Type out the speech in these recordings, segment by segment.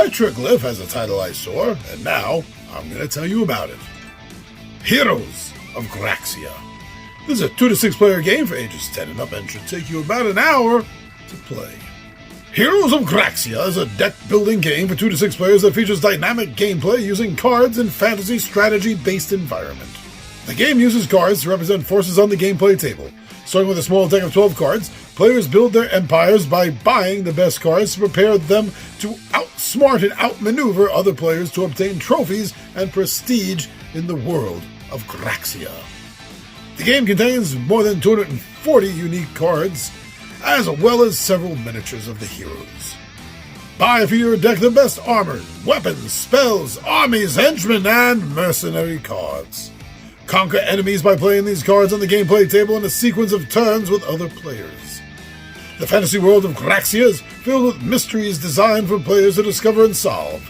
Petroglyph has a title I saw, and now I'm going to tell you about it. Heroes of Graxia. This is a 2 to 6 player game for ages 10 and up and should take you about an hour to play. Heroes of Graxia is a deck-building game for 2 to 6 players that features dynamic gameplay using cards and fantasy strategy-based environment. The game uses cards to represent forces on the gameplay table. Starting with a small deck of 12 cards, players build their empires by buying the best cards to prepare them to outsmart and outmaneuver other players to obtain trophies and prestige in the world of Graxia. The game contains more than 240 unique cards, as well as several miniatures of the heroes. Buy for your deck the best armor, weapons, spells, armies, henchmen, and mercenary cards. Conquer enemies by playing these cards on the gameplay table in a sequence of turns with other players. The fantasy world of Graxia is filled with mysteries designed for players to discover and solve.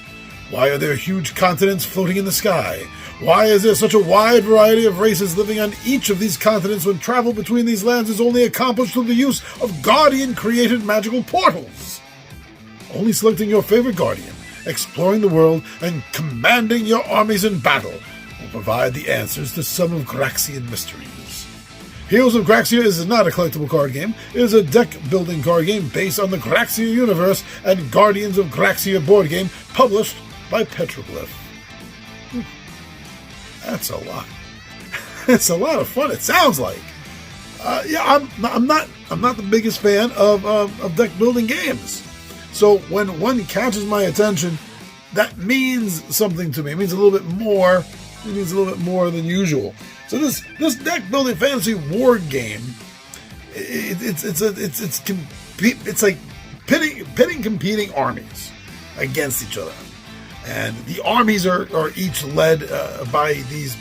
Why are there huge continents floating in the sky? Why is there such a wide variety of races living on each of these continents when travel between these lands is only accomplished through the use of Guardian-created magical portals? Only selecting your favorite Guardian, exploring the world, and commanding your armies in battle will provide the answers to some of Graxian mysteries. Heroes of Graxia is not a collectible card game. It is a deck-building card game based on the Graxia universe and Guardians of Graxia board game published by Petroglyph. That's a lot. It's a lot of fun. It sounds like. I'm not the biggest fan of deck building games. So when one catches my attention, that means something to me. It means a little bit more. It means a little bit more than usual. So this deck building fantasy war game, it's like pitting competing armies against each other. And the armies are each led by these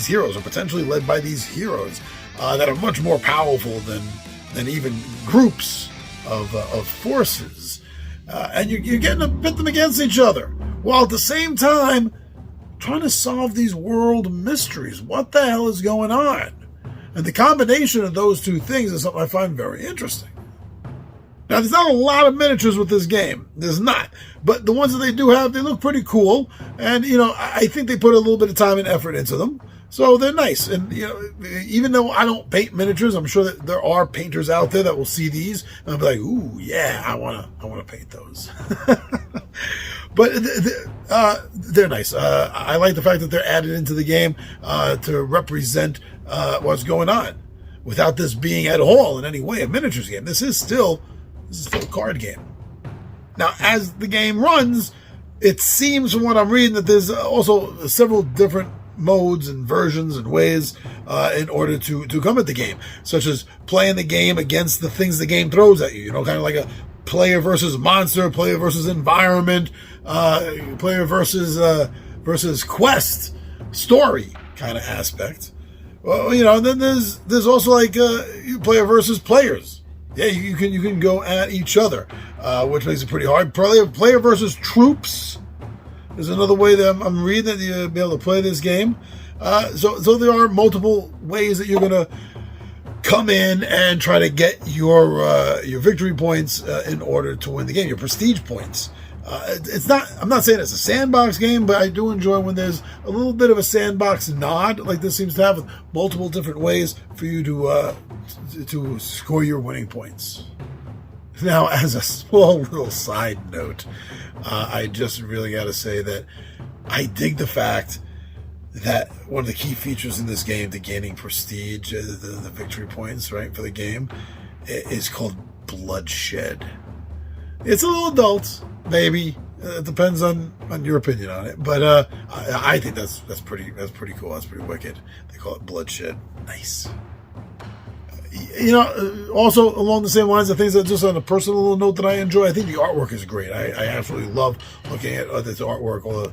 heroes, or potentially led by these heroes that are much more powerful than even groups of forces. And you're getting to pit them against each other, while at the same time trying to solve these world mysteries. What the hell is going on? And the combination of those two things is something I find very interesting. Now, there's not a lot of miniatures with this game. There's not. But the ones that they do have, they look pretty cool. And, I think they put a little bit of time and effort into them. So they're nice. And, even though I don't paint miniatures, I'm sure that there are painters out there that will see these and I'll be like, ooh, yeah, I want to paint those. But they're nice. I like the fact that they're added into the game to represent what's going on, without this being at all in any way a miniatures game. This is still a card game. Now, as the game runs, it seems from what I'm reading that there's also several different modes and versions and ways in order to come at the game, such as playing the game against the things the game throws at you. Kind of like a player versus monster, player versus environment, player versus quest, story kind of aspect. Well, and then there's also like player versus players. Yeah, you can go at each other, which makes it pretty hard. Player versus troops is another way that I'm reading that you'll be able to play this game. So there are multiple ways that you're going to come in and try to get your victory points in order to win the game, your prestige points. I'm not saying it's a sandbox game, but I do enjoy when there's a little bit of a sandbox nod, like this seems to have, with multiple different ways for you to score your winning points. Now, as a small little side note, I just really got to say that I dig the fact that one of the key features in this game to gaining prestige, the victory points, right, for the game, is called bloodshed. It's a little adult, maybe. It depends on your opinion on it, but I think that's pretty cool. That's pretty wicked. They call it bloodshed. Nice. Also along the same lines of things, that just on a personal little note that I enjoy, I think the artwork is great. I absolutely love looking at this artwork, all the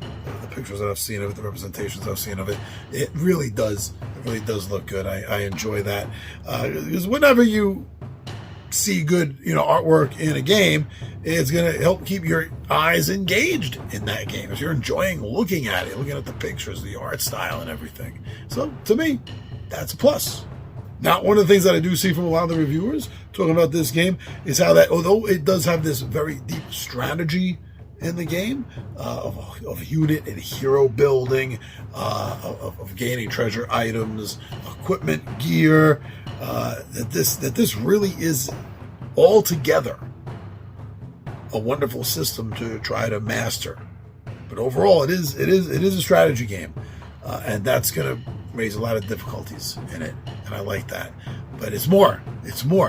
pictures that I've seen of it, the representations I've seen of it. It really does look good. I enjoy that, because whenever you see good artwork in a game, it's going to help keep your eyes engaged in that game if you're enjoying looking at it, looking at the pictures, the art style and everything. So to me, that's a plus. Now, one of the things that I do see from a lot of the reviewers talking about this game is how that, although it does have this very deep strategy in the game of unit and hero building, of gaining treasure items, equipment, gear. That this really is altogether a wonderful system to try to master. But overall, it is a strategy game, and that's going to raise a lot of difficulties in it, and I like that. But it's more,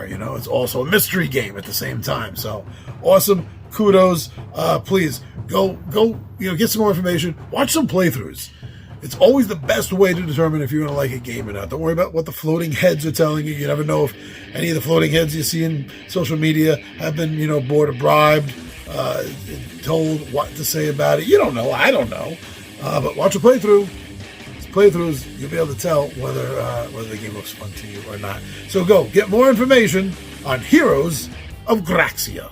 you know. It's also a mystery game at the same time. So awesome, kudos. Please go, you know, get some more information. Watch some playthroughs. It's always the best way to determine if you're going to like a game or not. Don't worry about what the floating heads are telling you. You never know if any of the floating heads you see in social media have been, you know, bought or bribed, told what to say about it. You don't know. I don't know. But watch a playthrough. Playthroughs, you'll be able to tell whether the game looks fun to you or not. So go get more information on Heroes of Graxia.